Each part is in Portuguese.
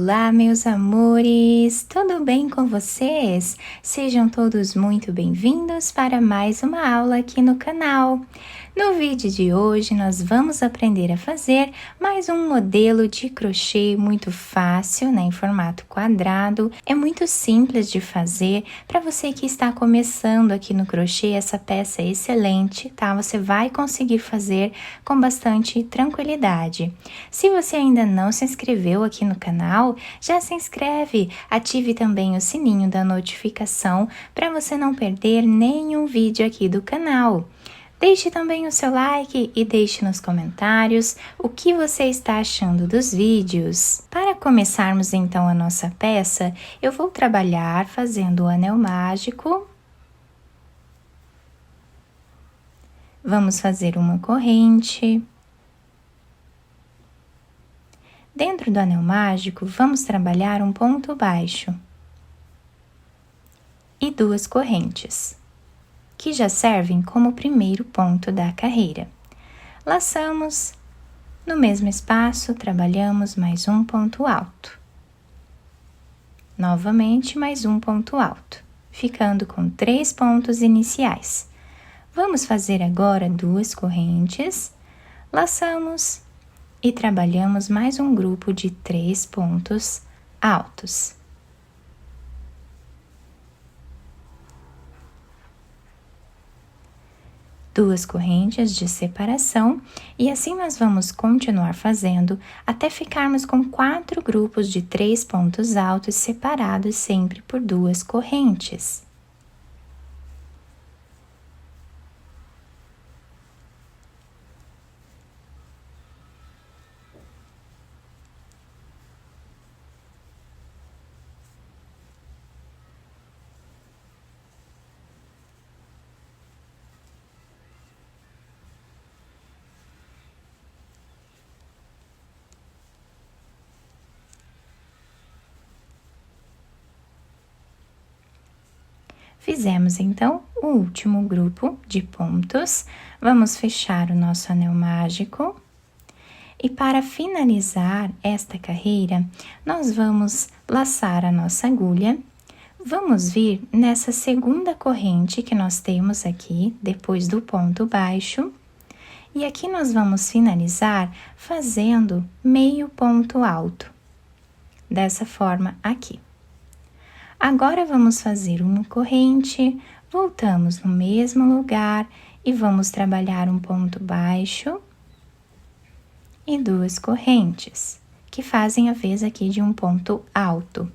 Olá, meus amores! Tudo bem com vocês? Sejam todos muito bem-vindos para mais uma aula aqui no canal. No vídeo de hoje, nós vamos aprender a fazer mais um modelo de crochê muito fácil, né, em formato quadrado. É muito simples de fazer. Para você que está começando aqui no crochê, essa peça é excelente, tá? Você vai conseguir fazer com bastante tranquilidade. Se você ainda não se inscreveu aqui no canal, já se inscreve, ative também o sininho da notificação para você não perder nenhum vídeo aqui do canal. Deixe também o seu like e deixe nos comentários o que você está achando dos vídeos. Para começarmos então a nossa peça, eu vou trabalhar fazendo o anel mágico. Vamos fazer uma corrente. Dentro do anel mágico, vamos trabalhar um ponto baixo e duas correntes, que já servem como primeiro ponto da carreira. Laçamos, no mesmo espaço, trabalhamos mais um ponto alto. Novamente, mais um ponto alto, ficando com 3 pontos iniciais. Vamos fazer agora duas correntes, laçamos e trabalhamos mais um grupo de 3 pontos altos. Duas correntes de separação e assim nós vamos continuar fazendo até ficarmos com 4 grupos de 3 pontos altos separados sempre por duas correntes. Fizemos, então, o último grupo de pontos. Vamos fechar o nosso anel mágico. E para finalizar esta carreira, nós vamos laçar a nossa agulha. Vamos vir nessa segunda corrente que nós temos aqui, depois do ponto baixo. E aqui nós vamos finalizar fazendo meio ponto alto. Dessa forma aqui. Agora, vamos fazer uma corrente, voltamos no mesmo lugar e vamos trabalhar um ponto baixo e duas correntes, que fazem a vez aqui de um ponto alto.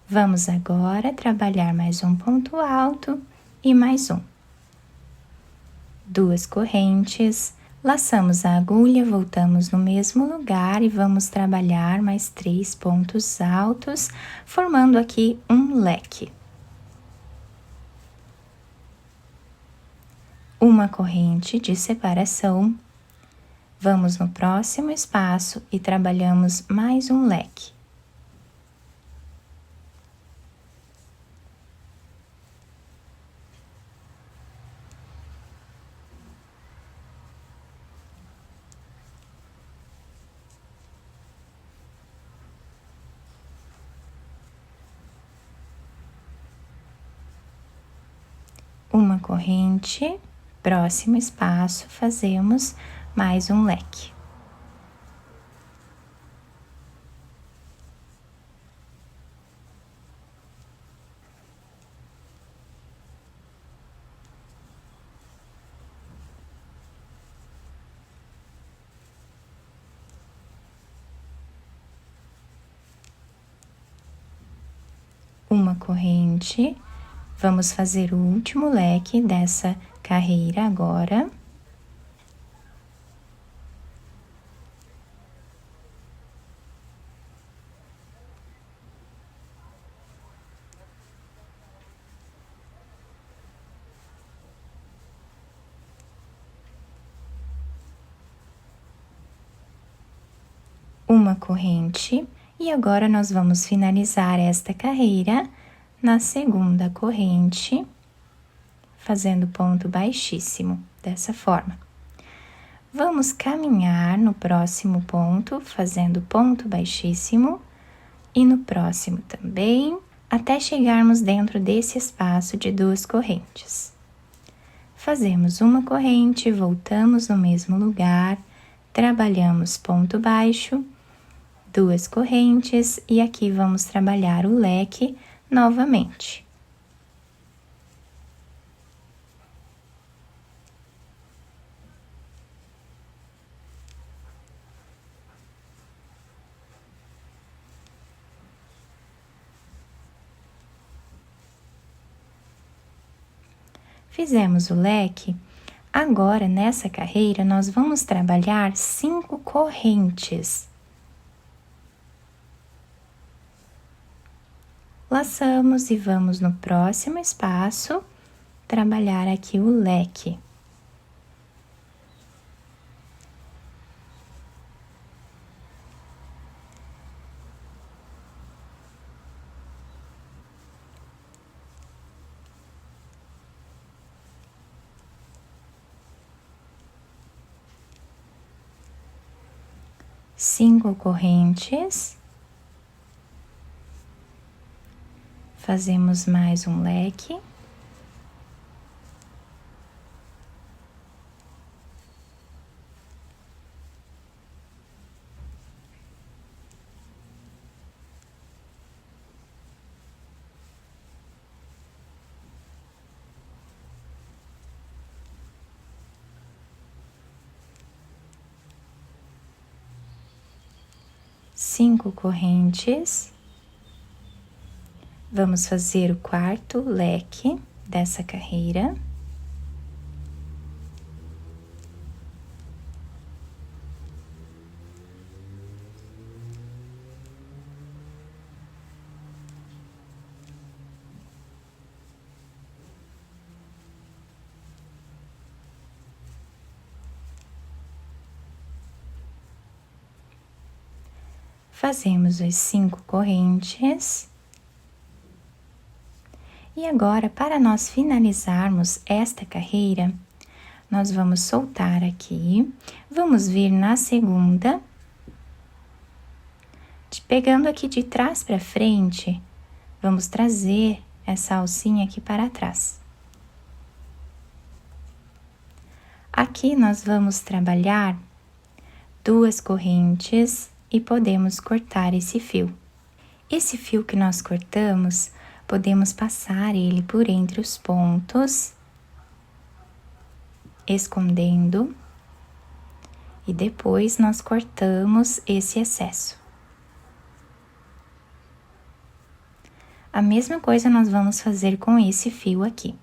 Vamos agora trabalhar mais um ponto alto e mais um. Duas correntes, laçamos a agulha, voltamos no mesmo lugar e vamos trabalhar mais 3 pontos altos, formando aqui um leque. Uma corrente de separação. Vamos no próximo espaço e trabalhamos mais um leque. Uma corrente, próximo espaço, fazemos mais um leque. Uma corrente. Vamos fazer o último leque dessa carreira agora. Uma corrente, e agora nós vamos finalizar esta carreira na segunda corrente, fazendo ponto baixíssimo, dessa forma. Vamos caminhar no próximo ponto, fazendo ponto baixíssimo, e no próximo também, até chegarmos dentro desse espaço de 2 correntes. Fazemos uma corrente, voltamos no mesmo lugar, trabalhamos ponto baixo, 2 correntes e aqui vamos trabalhar o leque novamente. Fizemos o leque, agora nessa carreira nós vamos trabalhar 5 correntes. Laçamos e vamos no próximo espaço trabalhar aqui o leque. Cinco correntes, fazemos mais um leque, cinco correntes. Vamos fazer o quarto leque dessa carreira. Fazemos as 5 correntes. E agora, para nós finalizarmos esta carreira, nós vamos soltar aqui, vamos vir na segunda, pegando aqui de trás para frente, vamos trazer essa alcinha aqui para trás. Aqui nós vamos trabalhar 2 correntes e podemos cortar esse fio. Esse fio que nós cortamos, podemos passar ele por entre os pontos, escondendo, e depois nós cortamos esse excesso. A mesma coisa nós vamos fazer com esse fio aqui.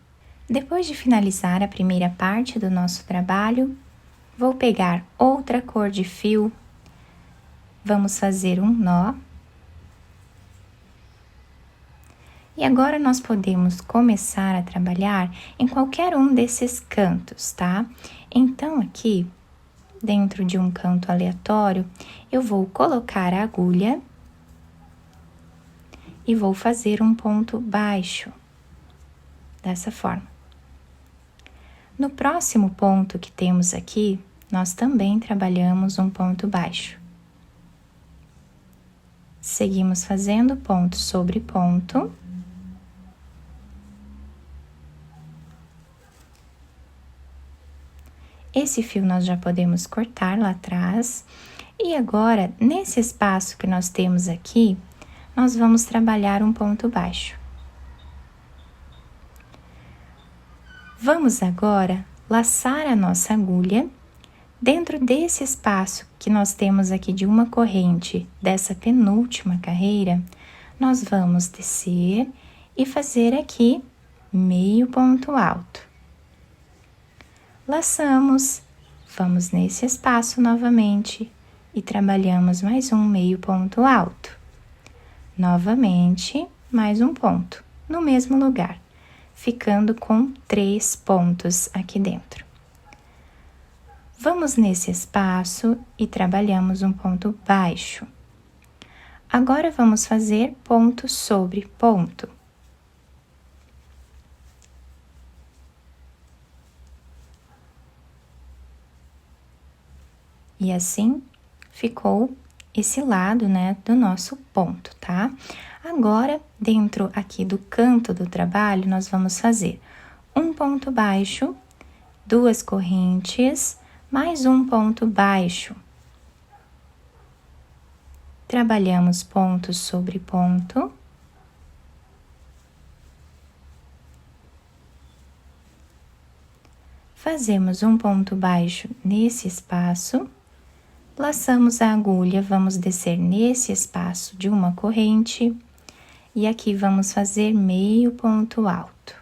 Depois de finalizar a primeira parte do nosso trabalho, vou pegar outra cor de fio, vamos fazer um nó. E agora nós podemos começar a trabalhar em qualquer um desses cantos, tá? Então aqui, dentro de um canto aleatório, eu vou colocar a agulha e vou fazer um ponto baixo, dessa forma. No próximo ponto que temos aqui, nós também trabalhamos um ponto baixo. Seguimos fazendo ponto sobre ponto. Esse fio nós já podemos cortar lá atrás. E agora, nesse espaço que nós temos aqui, nós vamos trabalhar um ponto baixo. Vamos agora laçar a nossa agulha dentro desse espaço que nós temos aqui de uma corrente dessa penúltima carreira. Nós vamos descer e fazer aqui meio ponto alto. Laçamos, vamos nesse espaço novamente e trabalhamos mais um meio ponto alto. Novamente, mais um ponto, no mesmo lugar, ficando com 3 pontos aqui dentro. Vamos nesse espaço e trabalhamos um ponto baixo. Agora, vamos fazer ponto sobre ponto. E assim, ficou esse lado, né, do nosso ponto, tá? Agora, dentro aqui do canto do trabalho, nós vamos fazer um ponto baixo, 2 correntes, mais um ponto baixo. Trabalhamos ponto sobre ponto. Fazemos um ponto baixo nesse espaço. Laçamos a agulha, vamos descer nesse espaço de uma corrente. E aqui vamos fazer meio ponto alto.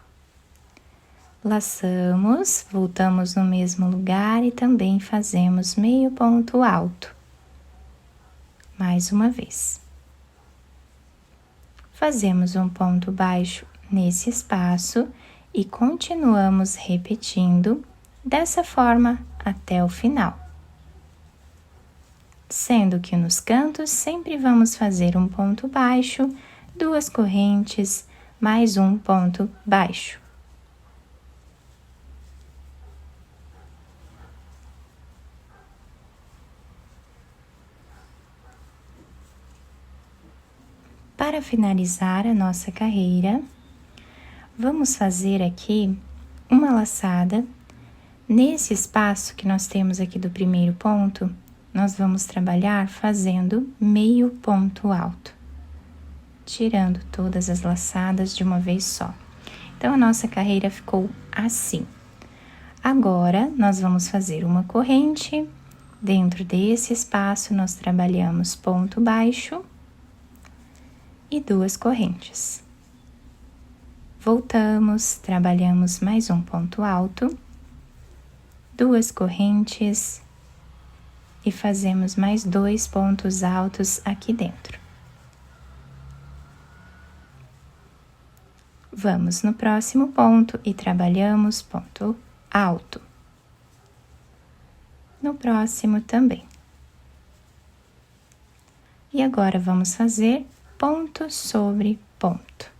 Laçamos, voltamos no mesmo lugar e também fazemos meio ponto alto. Mais uma vez. Fazemos um ponto baixo nesse espaço e continuamos repetindo dessa forma até o final. Sendo que nos cantos sempre vamos fazer um ponto baixo, 2 correntes, mais um ponto baixo. Para finalizar a nossa carreira, vamos fazer aqui uma laçada. Nesse espaço que nós temos aqui do primeiro ponto, nós vamos trabalhar fazendo meio ponto alto, tirando todas as laçadas de uma vez só. Então, a nossa carreira ficou assim. Agora, nós vamos fazer uma corrente. Dentro desse espaço, nós trabalhamos ponto baixo e 2 correntes. Voltamos, trabalhamos mais um ponto alto, 2 correntes e fazemos mais 2 pontos altos aqui dentro. Vamos no próximo ponto e trabalhamos ponto alto. No próximo também. E agora vamos fazer ponto sobre ponto.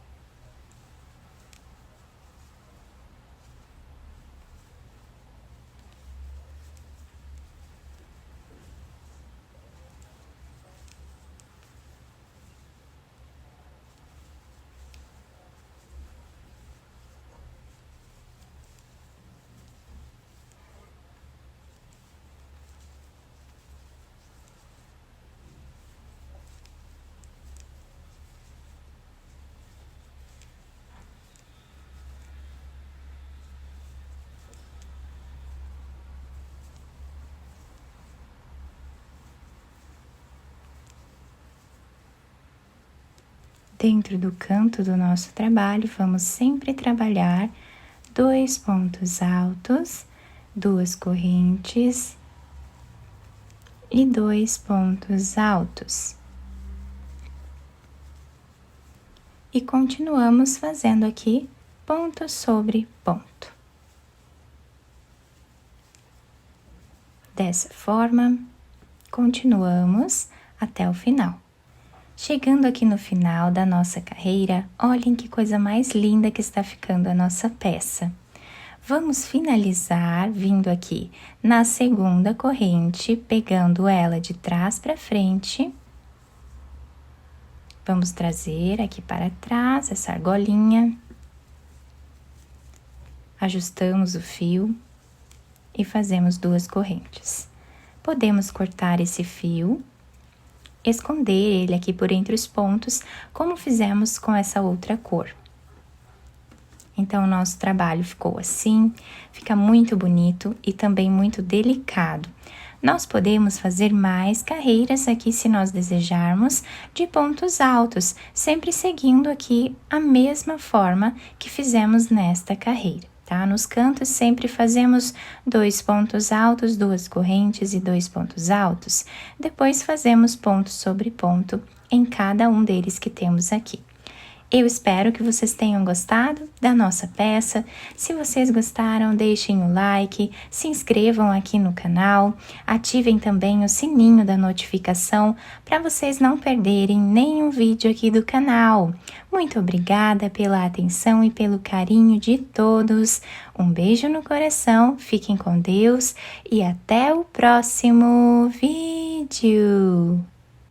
Dentro do canto do nosso trabalho, vamos sempre trabalhar 2 pontos altos, 2 correntes e 2 pontos altos. E continuamos fazendo aqui ponto sobre ponto. Dessa forma, continuamos até o final. Chegando aqui no final da nossa carreira, olhem que coisa mais linda que está ficando a nossa peça. Vamos finalizar vindo aqui na segunda corrente, pegando ela de trás para frente. Vamos trazer aqui para trás essa argolinha. Ajustamos o fio e fazemos 2 correntes. Podemos cortar esse fio, esconder ele aqui por entre os pontos, como fizemos com essa outra cor. Então, o nosso trabalho ficou assim, fica muito bonito e também muito delicado. Nós podemos fazer mais carreiras aqui, se nós desejarmos, de pontos altos, sempre seguindo aqui a mesma forma que fizemos nesta carreira. Tá? Nos cantos sempre fazemos 2 pontos altos, 2 correntes e 2 pontos altos. Depois fazemos ponto sobre ponto em cada um deles que temos aqui. Eu espero que vocês tenham gostado da nossa peça. Se vocês gostaram, deixem o like, se inscrevam aqui no canal, ativem também o sininho da notificação para vocês não perderem nenhum vídeo aqui do canal. Muito obrigada pela atenção e pelo carinho de todos. Um beijo no coração, fiquem com Deus e até o próximo vídeo.